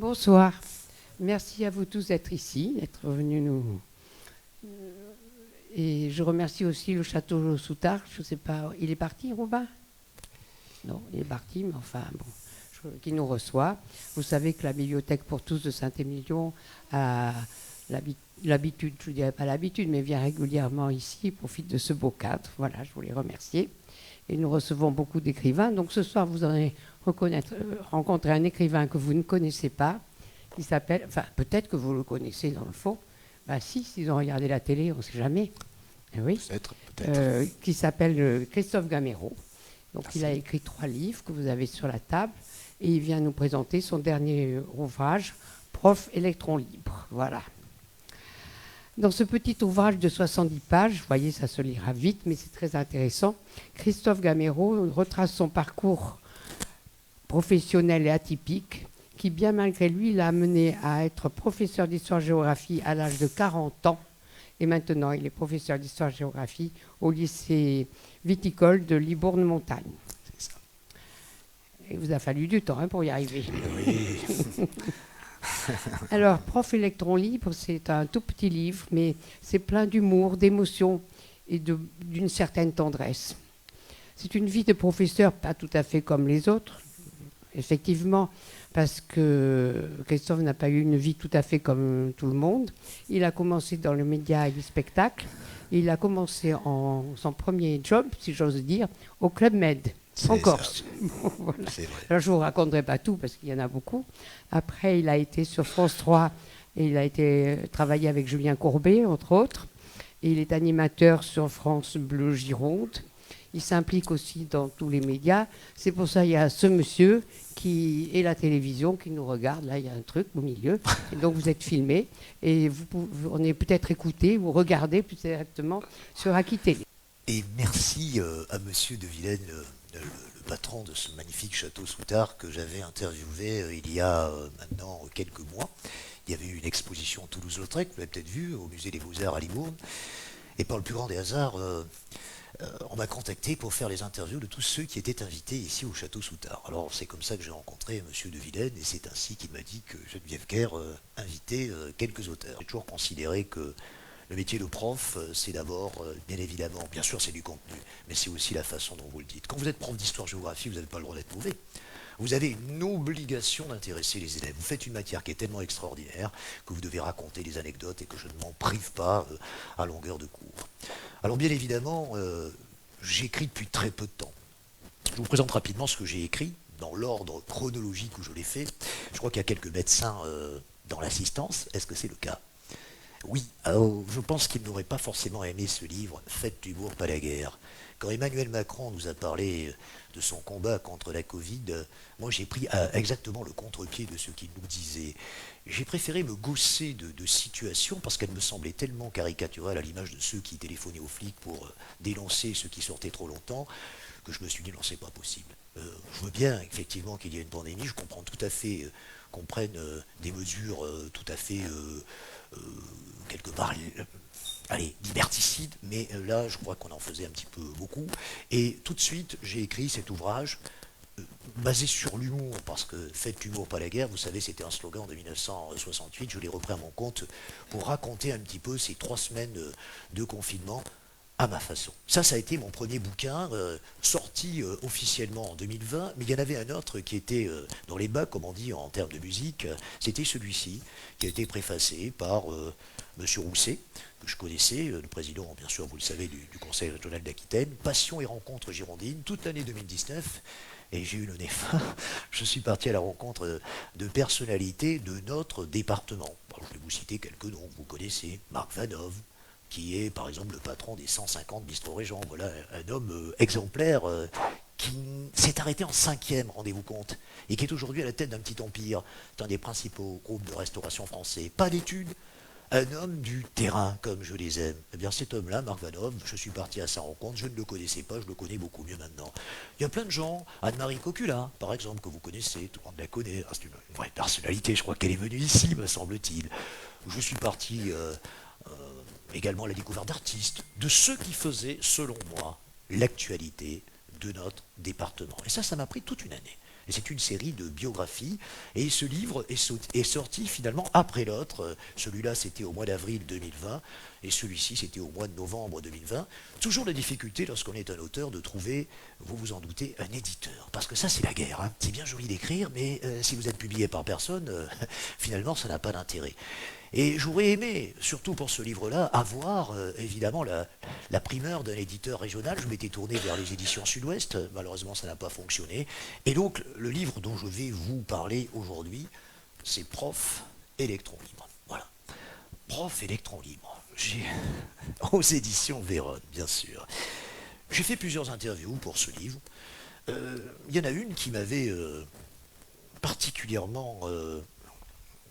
Bonsoir. Merci à vous tous d'être ici, d'être venus nous. Et je remercie aussi le château Soutard. Je ne sais pas, il est parti, Robin? Non, il est parti, mais enfin, bon, qui nous reçoit. Vous savez que la Bibliothèque pour tous de Saint-Émilion a l'habitude, je ne dirais pas l'habitude, mais vient régulièrement ici, profite de ce beau cadre. Voilà, je voulais remercier. Et nous recevons beaucoup d'écrivains. Donc ce soir, vous allez rencontrer un écrivain que vous ne connaissez pas, qui s'appelle, enfin peut-être que vous le connaissez dans le fond, bah si, s'ils ont regardé la télé, on ne sait jamais, oui, peut-être. Qui s'appelle Christophe Gamero. Donc Merci. il a écrit 3 livres que vous avez sur la table, et il vient nous présenter son dernier ouvrage, Prof électron libre. Voilà. Dans ce petit ouvrage de 70 pages, vous voyez, ça se lira vite, mais c'est très intéressant, Christophe Gamero retrace son parcours professionnel et atypique, qui bien malgré lui l'a amené à être professeur d'histoire-géographie à l'âge de 40 ans. Et maintenant, il est professeur d'histoire-géographie au lycée viticole de Libourne-Montagne. C'est ça. Il vous a fallu du temps pour y arriver. Oui. Alors, Prof électron libre, c'est un tout petit livre, mais c'est plein d'humour, d'émotion et d'une certaine tendresse. C'est une vie de professeur pas tout à fait comme les autres, effectivement, parce que Christophe n'a pas eu une vie tout à fait comme tout le monde. Il a commencé dans le média et le spectacle. Il a commencé son premier job, si j'ose dire, au Club Med, en Corse. Voilà. Alors, je ne vous raconterai pas tout, parce qu'il y en a beaucoup. Après, il a été sur France 3, et il a été travaillé avec Julien Courbet, entre autres. Et il est animateur sur France Bleu Gironde. Il s'implique aussi dans tous les médias. C'est pour ça qu'il y a ce monsieur et la télévision qui nous regarde. Là, il y a un truc au milieu. Et donc, vous êtes filmé. Et on est peut-être écouté ou regardé plus directement sur Aquitélé. Et merci à Monsieur de Vilaine, le patron de ce magnifique château Soutard que j'avais interviewé il y a maintenant quelques mois. Il y avait eu une exposition Toulouse-Lautrec, vous l'avez peut-être vu, au musée des Beaux-Arts à Libourne. Et par le plus grand des hasards, on m'a contacté pour faire les interviews de tous ceux qui étaient invités ici au château Soutard. Alors c'est comme ça que j'ai rencontré Monsieur de Vilaine et c'est ainsi qu'il m'a dit que Geneviève Guerre invitait quelques auteurs. J'ai toujours considéré que le métier de prof, c'est d'abord, bien évidemment, bien sûr c'est du contenu, mais c'est aussi la façon dont vous le dites. Quand vous êtes prof d'histoire-géographie, vous n'avez pas le droit d'être mauvais. Vous avez une obligation d'intéresser les élèves. Vous faites une matière qui est tellement extraordinaire que vous devez raconter des anecdotes et que je ne m'en prive pas à longueur de cours. Alors bien évidemment, j'écris depuis très peu de temps. Je vous présente rapidement ce que j'ai écrit, dans l'ordre chronologique où je l'ai fait. Je crois qu'il y a quelques médecins dans l'assistance. Est-ce que c'est le cas ? Oui, alors, je pense qu'il n'aurait pas forcément aimé ce livre, Faites d'humour, pas la guerre. Quand Emmanuel Macron nous a parlé de son combat contre la Covid, moi j'ai pris exactement le contre-pied de ce qu'il nous disait. J'ai préféré me gausser de situations parce qu'elles me semblaient tellement caricaturales à l'image de ceux qui téléphonaient aux flics pour dénoncer ceux qui sortaient trop longtemps, que je me suis dit non, c'est pas possible. Je veux bien effectivement qu'il y ait une pandémie, je comprends tout à fait qu'on prenne des mesures tout à fait quelque part liberticide, mais là je crois qu'on en faisait un petit peu beaucoup. Et tout de suite j'ai écrit cet ouvrage basé sur l'humour, parce que faites l'humour pas la guerre, vous savez c'était un slogan de 1968, je l'ai repris à mon compte pour raconter un petit peu ces 3 semaines de confinement à ma façon. Ça a été mon premier bouquin, sorti officiellement en 2020, mais il y en avait un autre qui était dans les bas, comme on dit en termes de musique, c'était celui-ci, qui a été préfacé par Monsieur Rousset, que je connaissais, le président, bien sûr, vous le savez, du Conseil régional d'Aquitaine, Passion et rencontres girondines, toute l'année 2019, et j'ai eu le nez fin, je suis parti à la rencontre de personnalités de notre département. Alors, je vais vous citer quelques noms que vous connaissez, Marc Vanov, qui est par exemple le patron des 150 bistrots régents. Voilà un homme exemplaire qui s'est arrêté en 5e, rendez-vous compte, et qui est aujourd'hui à la tête d'un petit empire, d'un des principaux groupes de restauration français. Pas d'études, un homme du terrain, comme je les aime. Eh bien cet homme-là, Marc Vanov, je suis parti à sa rencontre, je ne le connaissais pas, je le connais beaucoup mieux maintenant. Il y a plein de gens, Anne-Marie Cocula, par exemple, que vous connaissez, tout le monde la connaît, c'est une vraie personnalité, je crois qu'elle est venue ici, me semble-t-il. Je suis parti également à la découverte d'artistes, de ceux qui faisaient, selon moi, l'actualité de notre département. Et ça m'a pris toute une année. Et mais c'est une série de biographies. Et ce livre est sorti finalement après l'autre. Celui-là, c'était au mois d'avril 2020, et celui-ci, c'était au mois de novembre 2020. Toujours la difficulté, lorsqu'on est un auteur, de trouver, vous vous en doutez, un éditeur. Parce que ça, c'est la guerre. Hein. C'est bien joli d'écrire, mais si vous êtes publié par personne, finalement, ça n'a pas d'intérêt. Et j'aurais aimé, surtout pour ce livre-là, avoir évidemment la primeur d'un éditeur régional. Je m'étais tourné vers les éditions Sud-Ouest, malheureusement ça n'a pas fonctionné. Et donc le livre dont je vais vous parler aujourd'hui, c'est Prof électron libre. Voilà. Prof électron libre. Aux éditions Vérone, bien sûr. J'ai fait plusieurs interviews pour ce livre. Il y en a une qui m'avait particulièrement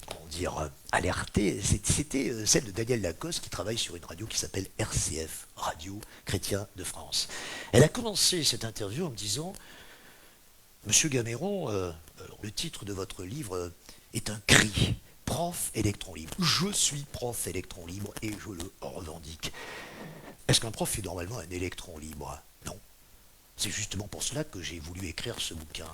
comment dire, alerté, c'était celle de Danielle Lacoste qui travaille sur une radio qui s'appelle RCF, Radio Chrétien de France. Elle a commencé cette interview en me disant « Monsieur Gaméron, le titre de votre livre est un cri, prof électron libre. Je suis prof électron libre et je le revendique. Est-ce qu'un prof est normalement un électron libre? Non. C'est justement pour cela que j'ai voulu écrire ce bouquin.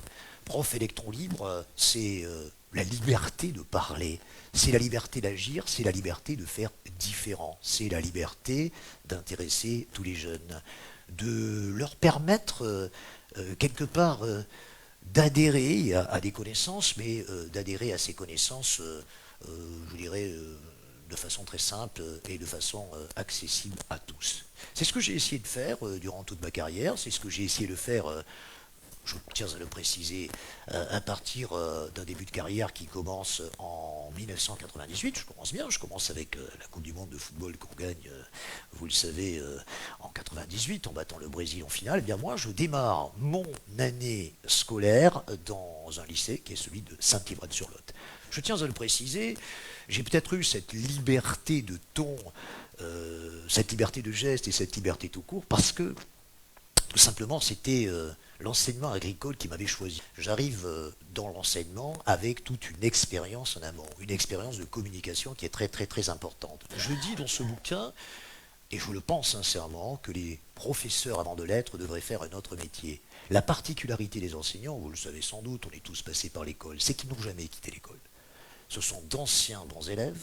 Prof électron libre, c'est la liberté de parler, c'est la liberté d'agir, c'est la liberté de faire différent, c'est la liberté d'intéresser tous les jeunes, de leur permettre quelque part d'adhérer à des connaissances, mais d'adhérer à ces connaissances, je dirais, de façon très simple et de façon accessible à tous. C'est ce que j'ai essayé de faire durant toute ma carrière, c'est ce que j'ai essayé de faire, je tiens à le préciser, à partir d'un début de carrière qui commence en 1998. Je commence bien, je commence avec la Coupe du Monde de football qu'on gagne, vous le savez, en 98, en battant le Brésil en finale. Eh bien moi, je démarre mon année scolaire dans un lycée qui est celui de Saint-Yverdon-sur-Lot. Je tiens à le préciser, j'ai peut-être eu cette liberté de ton, cette liberté de geste et cette liberté tout court parce que tout simplement c'était l'enseignement agricole qui m'avait choisi. J'arrive dans l'enseignement avec toute une expérience en amont, une expérience de communication qui est très très très importante. Je dis dans ce bouquin, et je le pense sincèrement, que les professeurs avant de l'être devraient faire un autre métier. La particularité des enseignants, vous le savez sans doute, on est tous passés par l'école, c'est qu'ils n'ont jamais quitté l'école. Ce sont d'anciens bons élèves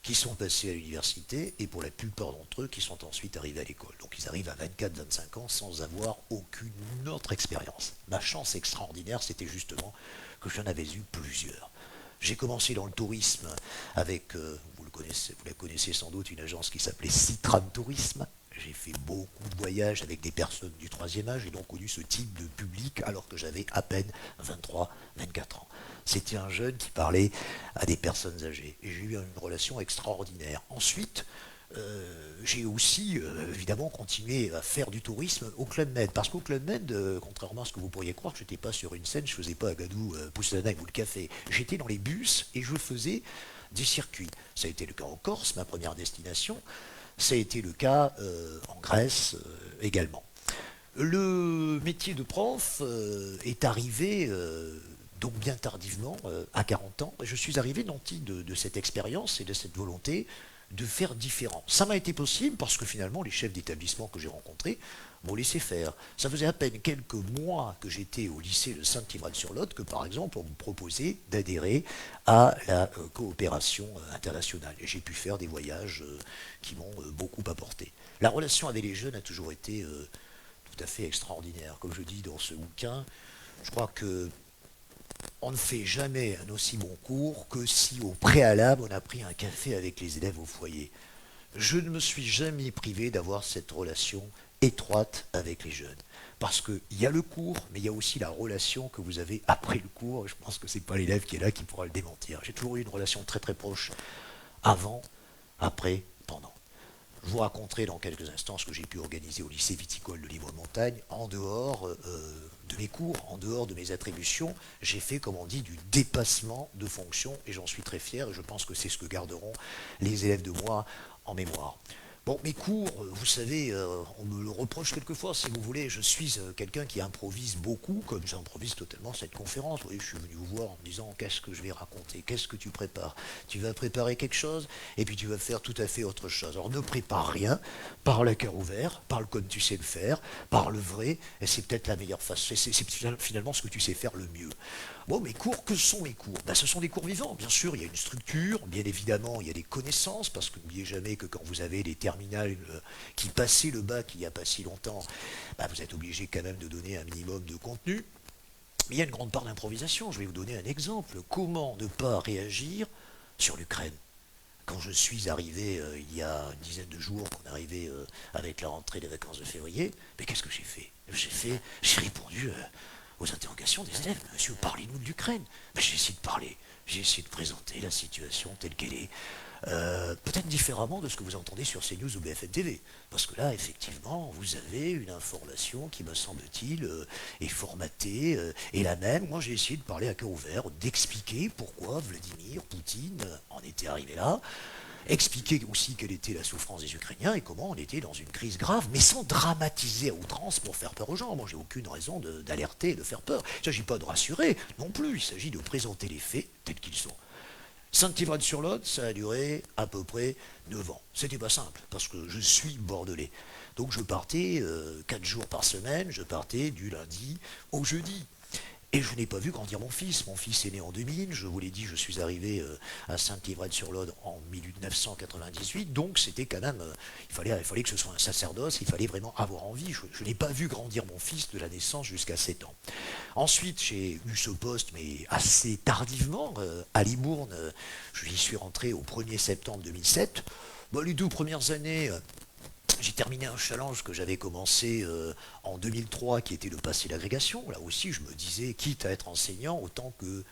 qui sont passés à l'université et pour la plupart d'entre eux qui sont ensuite arrivés à l'école. Donc ils arrivent à 24-25 ans sans avoir aucune autre expérience. Ma chance extraordinaire, c'était justement que j'en avais eu plusieurs. J'ai commencé dans le tourisme avec, vous la connaissez sans doute, une agence qui s'appelait Citram Tourisme. J'ai fait beaucoup de voyages avec des personnes du troisième âge et donc connu ce type de public alors que j'avais à peine 23-24 ans. C'était un jeune qui parlait à des personnes âgées. Et j'ai eu une relation extraordinaire. Ensuite, j'ai aussi évidemment continué à faire du tourisme au Club Med. Parce qu'au Club Med, contrairement à ce que vous pourriez croire, je n'étais pas sur une scène, je ne faisais pas Agadou, Poussadag ou le café. J'étais dans les bus et je faisais des circuits. Ça a été le cas en Corse, ma première destination. Ça a été le cas en Grèce également. Le métier de prof est arrivé donc bien tardivement, à 40 ans. Je suis arrivé nanti de cette expérience et de cette volonté de faire différent. Ça m'a été possible parce que finalement les chefs d'établissement que j'ai rencontrés m'ont laissé faire. Ça faisait à peine quelques mois que j'étais au lycée de Saint-Yverdon-sur-Lot que par exemple on me proposait d'adhérer à la coopération internationale. Et j'ai pu faire des voyages qui m'ont beaucoup apporté. La relation avec les jeunes a toujours été tout à fait extraordinaire. Comme je dis dans ce bouquin, je crois que on ne fait jamais un aussi bon cours que si au préalable on a pris un café avec les élèves au foyer. Je ne me suis jamais privé d'avoir cette relation étroite avec les jeunes. Parce qu'il y a le cours, mais il y a aussi la relation que vous avez après le cours. Je pense que ce n'est pas l'élève qui est là qui pourra le démentir. J'ai toujours eu une relation très très proche avant, après, pendant. Je vous raconterai dans quelques instants ce que j'ai pu organiser au lycée viticole de Livre-Montagne en dehors de mes cours, en dehors de mes attributions. J'ai fait, comme on dit, du dépassement de fonction et j'en suis très fier et je pense que c'est ce que garderont les élèves de moi en mémoire. Bon, mes cours, vous savez, on me le reproche quelquefois, si vous voulez. Je suis quelqu'un qui improvise beaucoup, comme j'improvise totalement cette conférence. Vous voyez, je suis venu vous voir en me disant, qu'est-ce que je vais raconter? Qu'est-ce que tu prépares? Tu vas préparer quelque chose, et puis tu vas faire tout à fait autre chose. Alors ne prépare rien, parle à cœur ouvert, parle comme tu sais le faire, parle vrai, et c'est peut-être la meilleure façon. C'est finalement ce que tu sais faire le mieux. Bon, mes cours, que sont mes cours? Ben, ce sont des cours vivants, bien sûr, il y a une structure, bien évidemment, il y a des connaissances, parce que n'oubliez jamais que quand vous avez les terminales qui passaient le bac il n'y a pas si longtemps, ben, vous êtes obligé quand même de donner un minimum de contenu. Mais il y a une grande part d'improvisation. Je vais vous donner un exemple. Comment ne pas réagir sur l'Ukraine? Quand je suis arrivé il y a une dizaine de jours, qu'on est arrivé avec la rentrée des vacances de février, mais qu'est-ce que j'ai fait? J'ai répondu aux interrogations des élèves. Monsieur, parlez-nous de l'Ukraine. Mais j'ai essayé de parler, j'ai essayé de présenter la situation telle qu'elle est. Peut-être différemment de ce que vous entendez sur CNews ou BFM TV. Parce que là, effectivement, vous avez une information qui, me semble-t-il, est formatée, et la même. Moi, j'ai essayé de parler à cœur ouvert, d'expliquer pourquoi Vladimir Poutine en était arrivé là, expliquer aussi quelle était la souffrance des Ukrainiens et comment on était dans une crise grave, mais sans dramatiser à outrance pour faire peur aux gens. Moi, j'ai aucune raison d'alerter et de faire peur. Il ne s'agit pas de rassurer non plus, il s'agit de présenter les faits tels qu'ils sont. Saint-Yvon-sur-Lot, ça a duré à peu près 9 ans. C'était pas simple, parce que je suis bordelais. Donc je partais 4 jours par semaine, je partais du lundi au jeudi. Et je n'ai pas vu grandir mon fils. Mon fils est né en 2000, je vous l'ai dit, je suis arrivé à Saint-Yvon-sur-Lot en 1998, donc c'était quand même, il fallait que ce soit un sacerdoce, il fallait vraiment avoir envie. Je n'ai pas vu grandir mon fils de la naissance jusqu'à 7 ans. Ensuite, j'ai eu ce poste, mais assez tardivement, à Libourne. Je y suis rentré au 1er septembre 2007. Bon, les 2 premières années, j'ai terminé un challenge que j'avais commencé en 2003, qui était de passer l'agrégation. Là aussi, je me disais, quitte à être enseignant, autant que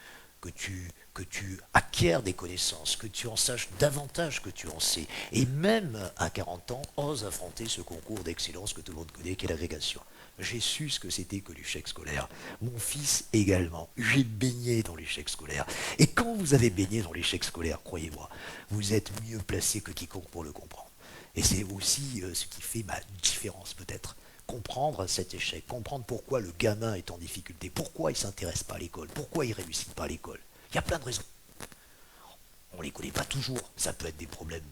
tu acquières des connaissances, que tu en saches davantage que tu en sais. Et même à 40 ans, ose affronter ce concours d'excellence que tout le monde connaît, qui est l'agrégation. J'ai su ce que c'était que l'échec scolaire. Mon fils également. J'ai baigné dans l'échec scolaire. Et quand vous avez baigné dans l'échec scolaire, croyez-moi, vous êtes mieux placé que quiconque pour le comprendre. Et c'est aussi ce qui fait ma différence peut-être. Comprendre cet échec, comprendre pourquoi le gamin est en difficulté, pourquoi il ne s'intéresse pas à l'école, pourquoi il ne réussit pas à l'école. Il y a plein de raisons. On ne les connaît pas toujours. Ça peut être des problèmes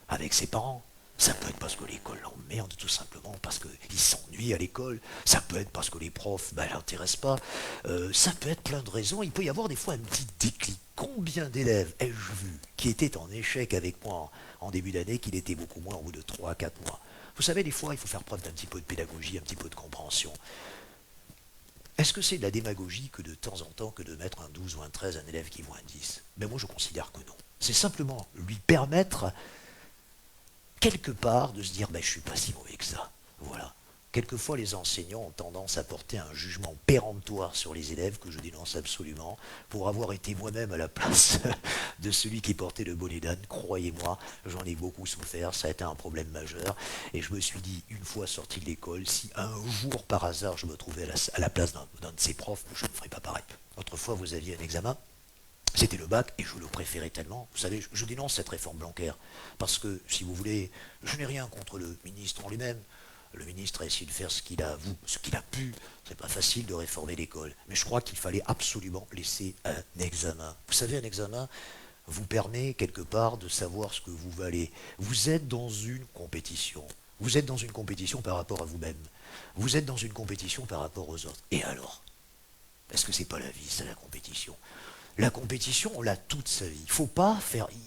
avec ses parents. Ça peut être parce que l'école l'emmerde, tout simplement, parce qu'il s'ennuie à l'école. Ça peut être parce que les profs ne l'intéressent pas. Ça peut être plein de raisons. Il peut y avoir des fois un petit déclic. Combien d'élèves ai-je vu qui étaient en échec avec moi en début d'année, qu'il était beaucoup moins au bout de 3 à 4 mois? Vous savez, des fois, il faut faire preuve d'un petit peu de pédagogie, un petit peu de compréhension. Est-ce que c'est de la démagogie que de temps en temps que de mettre un 12 ou un 13 à un élève qui vaut un 10? Ben moi, je considère que non. C'est simplement lui permettre quelque part de se dire ben, je suis pas si mauvais que ça. Voilà. Quelquefois, les enseignants ont tendance à porter un jugement péremptoire sur les élèves que je dénonce absolument. Pour avoir été moi-même à la place de celui qui portait le bonnet d'âne, croyez-moi, j'en ai beaucoup souffert, ça a été un problème majeur. Et je me suis dit, une fois sorti de l'école, si un jour par hasard je me trouvais à la place d'un de ces profs, je ne ferais pas pareil. Autrefois, vous aviez un examen, c'était le bac, et je le préférais tellement. Vous savez, je dénonce cette réforme Blanquer, parce que, si vous voulez, je n'ai rien contre le ministre en lui-même. Le ministre a essayé de faire ce qu'il a pu. C'est pas facile de réformer l'école. Mais je crois qu'il fallait absolument laisser un examen. Vous savez, un examen vous permet quelque part de savoir ce que vous valez. Vous êtes dans une compétition. Vous êtes dans une compétition par rapport à vous-même. Vous êtes dans une compétition par rapport aux autres. Et alors? Est-ce que c'est pas la vie, c'est la compétition? La compétition, on l'a toute sa vie.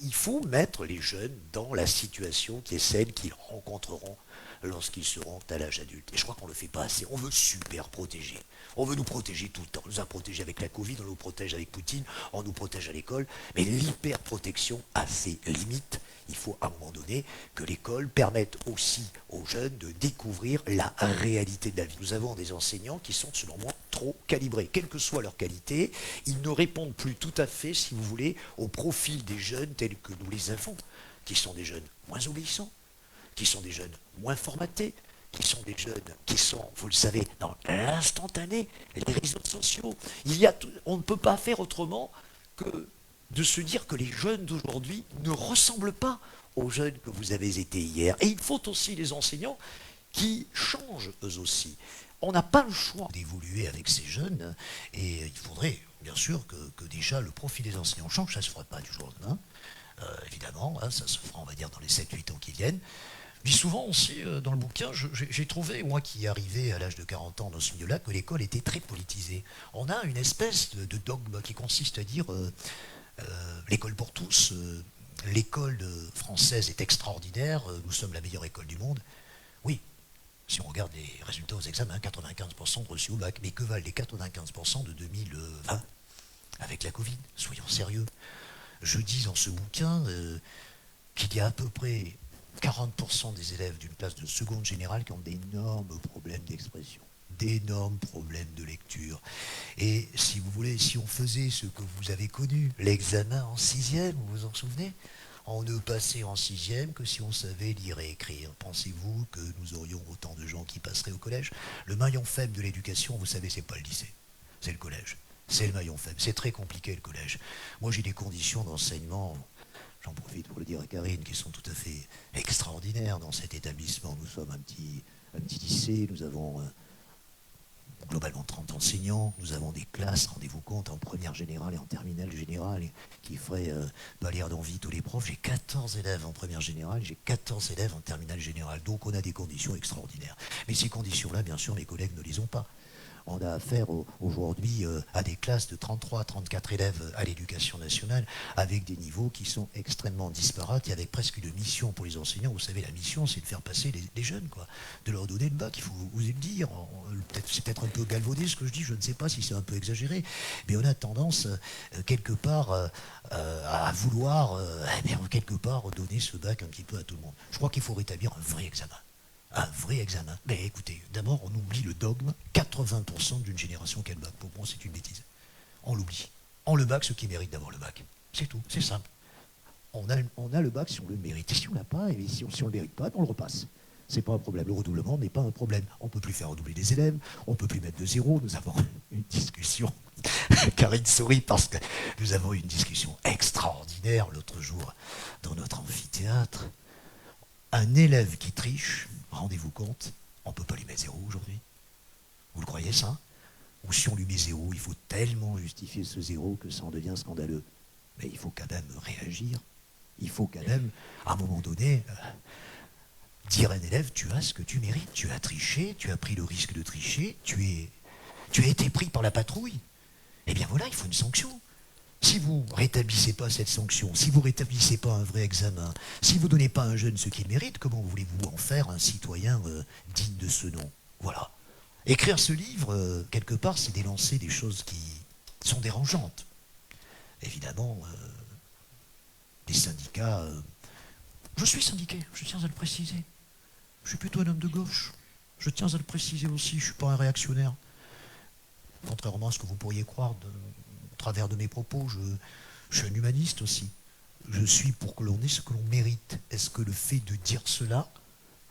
Il faut mettre les jeunes dans la situation qui est celle qu'ils rencontreront lorsqu'ils seront à l'âge adulte. Et je crois qu'on ne le fait pas assez. On veut super protéger. On veut nous protéger tout le temps. On nous a protégés avec la Covid, on nous protège avec Poutine, on nous protège à l'école. Mais l'hyperprotection a ses limites. Il faut à un moment donné que l'école permette aussi aux jeunes de découvrir la réalité de la vie. Nous avons des enseignants qui sont, selon moi, trop calibrés. Quelle que soit leur qualité, ils ne répondent plus tout à fait, si vous voulez, au profil des jeunes tels que nous les avons, qui sont des jeunes moins obéissants, qui sont des jeunes moins formatés, qui sont des jeunes qui sont, vous le savez, dans l'instantané, les réseaux sociaux. On ne peut pas faire autrement que de se dire que les jeunes d'aujourd'hui ne ressemblent pas aux jeunes que vous avez été hier. Et il faut aussi les enseignants qui changent eux aussi. On n'a pas le choix d'évoluer avec ces jeunes, et il faudrait bien sûr que déjà le profil des enseignants change, ça ne se fera pas du jour au lendemain, évidemment, hein, ça se fera on va dire dans les 7-8 ans qui viennent. Je dis souvent aussi dans le bouquin, j'ai trouvé, moi qui arrivais à l'âge de 40 ans dans ce milieu-là, que l'école était très politisée. On a une espèce de dogme qui consiste à dire l'école pour tous, l'école française est extraordinaire, nous sommes la meilleure école du monde. Oui, si on regarde les résultats aux examens, 95% de reçus au bac, mais que valent les 95% de 2020 avec la Covid? Soyons sérieux. Je dis dans ce bouquin qu'il y a à peu près 40% des élèves d'une classe de seconde générale qui ont d'énormes problèmes d'expression, d'énormes problèmes de lecture. Et si vous voulez, si on faisait ce que vous avez connu, l'examen en 6e, vous vous en souvenez? On ne passait en 6e que si on savait lire et écrire. Pensez-vous que nous aurions autant de gens qui passeraient au collège? Le maillon faible de l'éducation, vous savez, c'est pas le lycée, c'est le collège. C'est le maillon faible. C'est très compliqué le collège. Moi j'ai des conditions d'enseignement, j'en profite pour le dire à Karine, qui sont tout à fait extraordinaires dans cet établissement. Nous sommes un petit lycée, nous avons globalement 30 enseignants, nous avons des classes, rendez-vous compte, en première générale et en terminale générale, qui feraient balayer d'envie tous les profs. J'ai 14 élèves en première générale, j'ai 14 élèves en terminale générale. Donc on a des conditions extraordinaires. Mais ces conditions-là, bien sûr, mes collègues ne les ont pas. On a affaire aujourd'hui à des classes de 33 à 34 élèves à l'éducation nationale, avec des niveaux qui sont extrêmement disparates et avec presque une mission pour les enseignants. Vous savez, la mission, c'est de faire passer les jeunes, quoi, de leur donner le bac. Il faut vous le dire. C'est peut-être un peu galvaudé ce que je dis, je ne sais pas si c'est un peu exagéré, mais on a tendance, quelque part, à vouloir, quelque part, donner ce bac un petit peu à tout le monde. Je crois qu'il faut rétablir un vrai examen. Un vrai examen. Mais écoutez, d'abord, on oublie le dogme. 80% d'une génération qui a le bac. Pour moi, c'est une bêtise. On l'oublie. On le bac, ceux qui méritent d'avoir le bac. C'est tout. C'est simple. On a le bac si on le mérite. Et si on l'a pas, et si on ne le mérite pas, on le repasse. C'est pas un problème. Le redoublement n'est pas un problème. On ne peut plus faire redoubler des élèves. On ne peut plus mettre de zéro. Nous avons une discussion. Karine sourit parce que nous avons eu une discussion extraordinaire l'autre jour dans notre amphithéâtre. Un élève qui triche, rendez-vous compte, on ne peut pas lui mettre zéro aujourd'hui. Vous le croyez ça? Ou si on lui met zéro, il faut tellement justifier ce zéro que ça en devient scandaleux. Mais il faut quand même réagir. Il faut quand même, à un moment donné, dire à un élève, tu as ce que tu mérites. Tu as triché, tu as pris le risque de tricher, tu as été pris par la patrouille. Eh bien voilà, il faut une sanction. Si vous ne rétablissez pas cette sanction, si vous ne rétablissez pas un vrai examen, si vous ne donnez pas à un jeune ce qu'il mérite, comment voulez-vous en faire un citoyen digne de ce nom? Voilà. Écrire ce livre, quelque part, c'est dénoncer des choses qui sont dérangeantes. Évidemment, les syndicats... je suis syndiqué, je tiens à le préciser. Je suis plutôt un homme de gauche. Je tiens à le préciser aussi, je ne suis pas un réactionnaire. Contrairement à ce que vous pourriez croire au travers de mes propos, je suis un humaniste aussi. Je suis pour que l'on ait ce que l'on mérite. Est-ce que le fait de dire cela,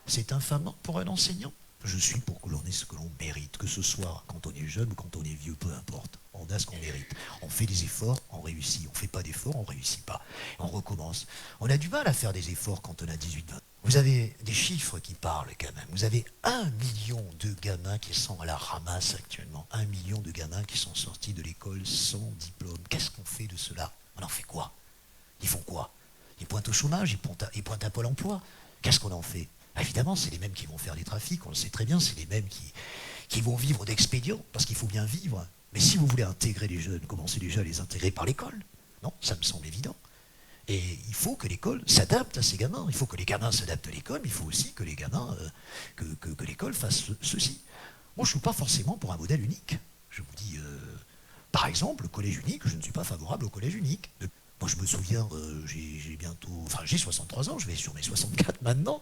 c'est infamant pour un enseignant? Je suis pour que l'on ait ce que l'on mérite, que ce soit quand on est jeune ou quand on est vieux, peu importe. On a ce qu'on mérite. On fait des efforts, on réussit. On ne fait pas d'efforts, on ne réussit pas. On recommence. On a du mal à faire des efforts quand on a 18-20. Vous avez des chiffres qui parlent quand même. Vous avez 1 million de gamins qui sont à la ramasse actuellement. 1 million de gamins qui sont sortis de l'école sans diplôme. Qu'est-ce qu'on fait de cela? On en fait quoi? Ils font quoi? Ils pointent au chômage, ils pointent à Pôle emploi. Qu'est-ce qu'on en fait? Évidemment, c'est les mêmes qui vont faire des trafics, on le sait très bien, c'est les mêmes qui vont vivre d'expédients, parce qu'il faut bien vivre. Mais si vous voulez intégrer les jeunes, commencez déjà à les intégrer par l'école. Non, ça me semble évident. Et il faut que l'école s'adapte à ces gamins. Il faut que les gamins s'adaptent à l'école, mais il faut aussi que les gamins, que l'école fasse ceci. Moi, je ne suis pas forcément pour un modèle unique. Je vous dis, par exemple, le collège unique, je ne suis pas favorable au collège unique. Moi, je me souviens, j'ai 63 ans, je vais sur mes 64 maintenant.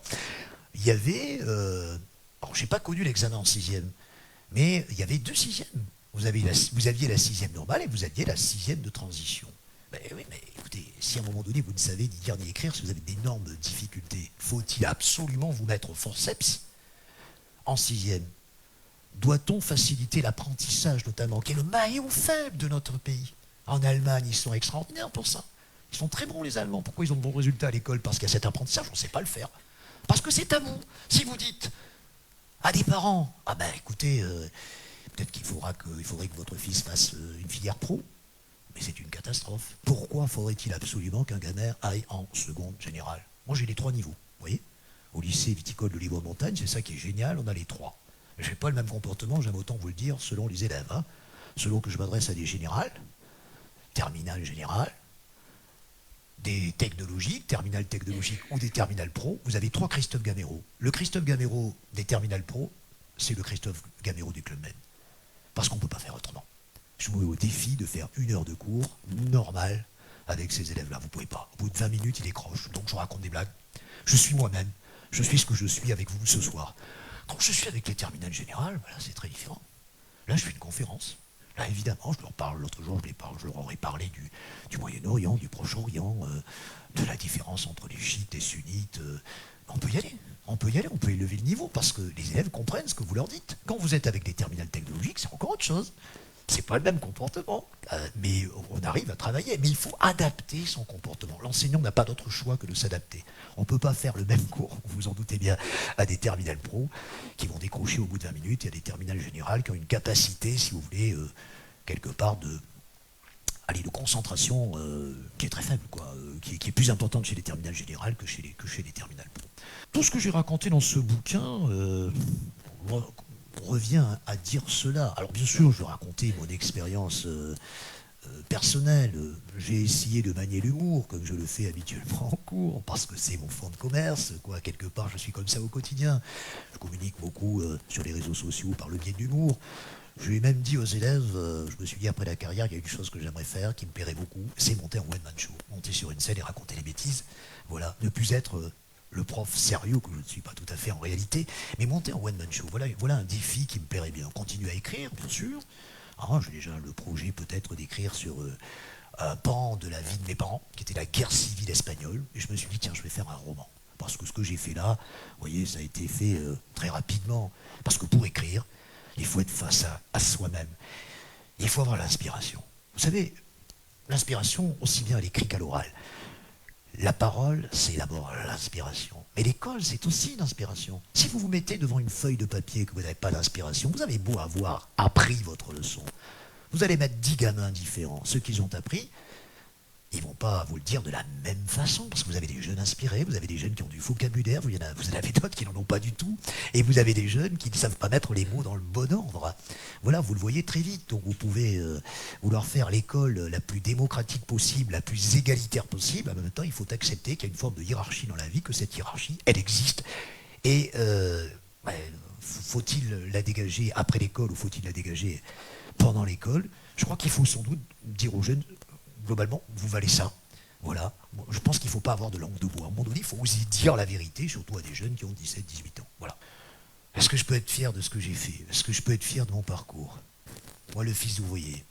Il y avait, alors je n'ai pas connu l'examen en 6e, mais il y avait 2 6e. Vous aviez la 6e normale et vous aviez la 6e de transition. Ben oui, mais écoutez, si à un moment donné vous ne savez ni lire ni écrire, si vous avez d'énormes difficultés, faut-il absolument vous mettre au forceps en 6e? Doit-on faciliter l'apprentissage notamment, qui est le maillon faible de notre pays? En Allemagne, ils sont extraordinaires pour ça. Ils sont très bons, les Allemands. Pourquoi ils ont de bons résultats à l'école? Parce qu'il y a cet apprentissage, on ne sait pas le faire. Parce que c'est à vous. Si vous dites à des parents, ah ben écoutez, peut-être qu'il faudrait que votre fils fasse une filière pro, mais c'est une catastrophe. Pourquoi faudrait-il absolument qu'un gamin aille en seconde générale? Moi j'ai les 3 niveaux, vous voyez? Au lycée viticole de Libre-Montagne, c'est ça qui est génial, on a les 3. Je n'ai pas le même comportement, j'aime autant vous le dire, selon les élèves. Hein. Selon que je m'adresse à des générales, terminales générales, des technologiques, terminales technologiques ou des terminales pro, vous avez 3 Christophe Gamero. Le Christophe Gamero des terminales pro, c'est le Christophe Gamero du Club Med. Parce qu'on ne peut pas faire autrement. Je me mets au défi de faire 1 heure de cours normal avec ces élèves-là. Vous ne pouvez pas. Au bout de 20 minutes, ils décrochent. Donc je raconte des blagues. Je suis moi-même. Je suis ce que je suis avec vous ce soir. Quand je suis avec les terminales générales, voilà, c'est très différent. Là, je fais une conférence. Là, évidemment, je leur parle, l'autre jour, je leur aurais parlé du Moyen-Orient, du Proche-Orient, de la différence entre les chiites et sunnites. On peut y aller, on peut élever le niveau, parce que les élèves comprennent ce que vous leur dites. Quand vous êtes avec des terminales technologiques, c'est encore autre chose. C'est pas le même comportement, mais on arrive à travailler. Mais il faut adapter son comportement. L'enseignant n'a pas d'autre choix que de s'adapter. On ne peut pas faire le même cours, vous vous en doutez bien, à des terminales pro qui vont décrocher au bout de 20 minutes et à des terminales générales qui ont une capacité, si vous voulez, quelque part de concentration qui est très faible, quoi, qui est plus importante chez les terminales générales que chez les terminales pro. Tout ce que j'ai raconté dans ce bouquin revient à dire cela. Alors bien sûr, je vais raconter mon expérience personnelle. J'ai essayé de manier l'humour, comme je le fais habituellement en cours, parce que c'est mon fond de commerce, quoi. Quelque part, je suis comme ça au quotidien. Je communique beaucoup sur les réseaux sociaux par le biais de l'humour. Je lui ai même dit aux élèves, je me suis dit après la carrière, il y a quelque chose que j'aimerais faire, qui me plairait beaucoup, c'est monter en one-man show. Monter sur une scène et raconter les bêtises. Voilà, ne plus être le prof sérieux, que je ne suis pas tout à fait en réalité, mais monter en one-man show. Voilà un défi qui me plairait bien. Continuer à écrire, bien sûr. Ah, j'ai déjà le projet peut-être d'écrire sur un pan de la vie de mes parents, qui était la guerre civile espagnole. Et je me suis dit, tiens, je vais faire un roman. Parce que ce que j'ai fait là, vous voyez, ça a été fait très rapidement. Parce que pour écrire, il faut être face à soi-même. Il faut avoir l'inspiration. Vous savez, l'inspiration, aussi bien à l'écrit qu'à l'oral. La parole, c'est d'abord l'inspiration. Mais l'école, c'est aussi l'inspiration. Si vous vous mettez devant une feuille de papier et que vous n'avez pas d'inspiration, vous avez beau avoir appris votre leçon. Vous allez mettre 10 gamins différents. Ceux qu'ils ont appris, ils ne vont pas vous le dire de la même façon, parce que vous avez des jeunes inspirés, vous avez des jeunes qui ont du vocabulaire, vous en avez d'autres qui n'en ont pas du tout, et vous avez des jeunes qui ne savent pas mettre les mots dans le bon ordre. Voilà, vous le voyez très vite, donc vous pouvez vouloir faire l'école la plus démocratique possible, la plus égalitaire possible, en même temps il faut accepter qu'il y a une forme de hiérarchie dans la vie, que cette hiérarchie, elle existe, et faut-il la dégager après l'école, ou faut-il la dégager pendant l'école? Je crois qu'il faut sans doute dire aux jeunes, globalement, vous valez ça. Voilà. Je pense qu'il ne faut pas avoir de langue de bois. À un moment donné, il faut oser dire la vérité, surtout à des jeunes qui ont 17, 18 ans. Voilà. Est-ce que je peux être fier de ce que j'ai fait? Est-ce que je peux être fier de mon parcours? Moi, le fils d'ouvrier.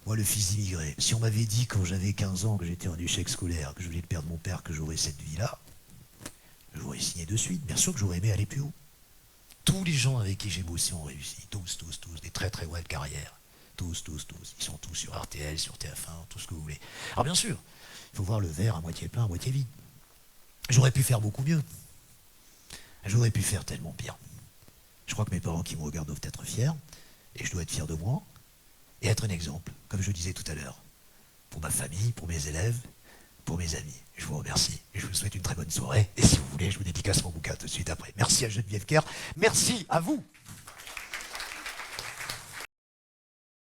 Moi, le fils d'immigré. Si on m'avait dit quand j'avais 15 ans que j'étais en échec scolaire, que je voulais perdre mon père, que j'aurais cette vie-là, j'aurais signé de suite. Bien sûr que j'aurais aimé aller plus haut. Tous les gens avec qui j'ai bossé ont réussi. Tous. Des très très belles carrières. Tous. Ils sont tous sur RTL, sur TF1, tout ce que vous voulez. Alors bien sûr, il faut voir le verre à moitié plein, à moitié vide. J'aurais pu faire beaucoup mieux. J'aurais pu faire tellement pire. Je crois que mes parents qui me regardent doivent être fiers, et je dois être fier de moi, et être un exemple, comme je le disais tout à l'heure, pour ma famille, pour mes élèves, pour mes amis. Je vous remercie, et je vous souhaite une très bonne soirée, et si vous voulez, je vous dédicace mon bouquin tout de suite après. Merci à Geneviève Kerr, merci à vous.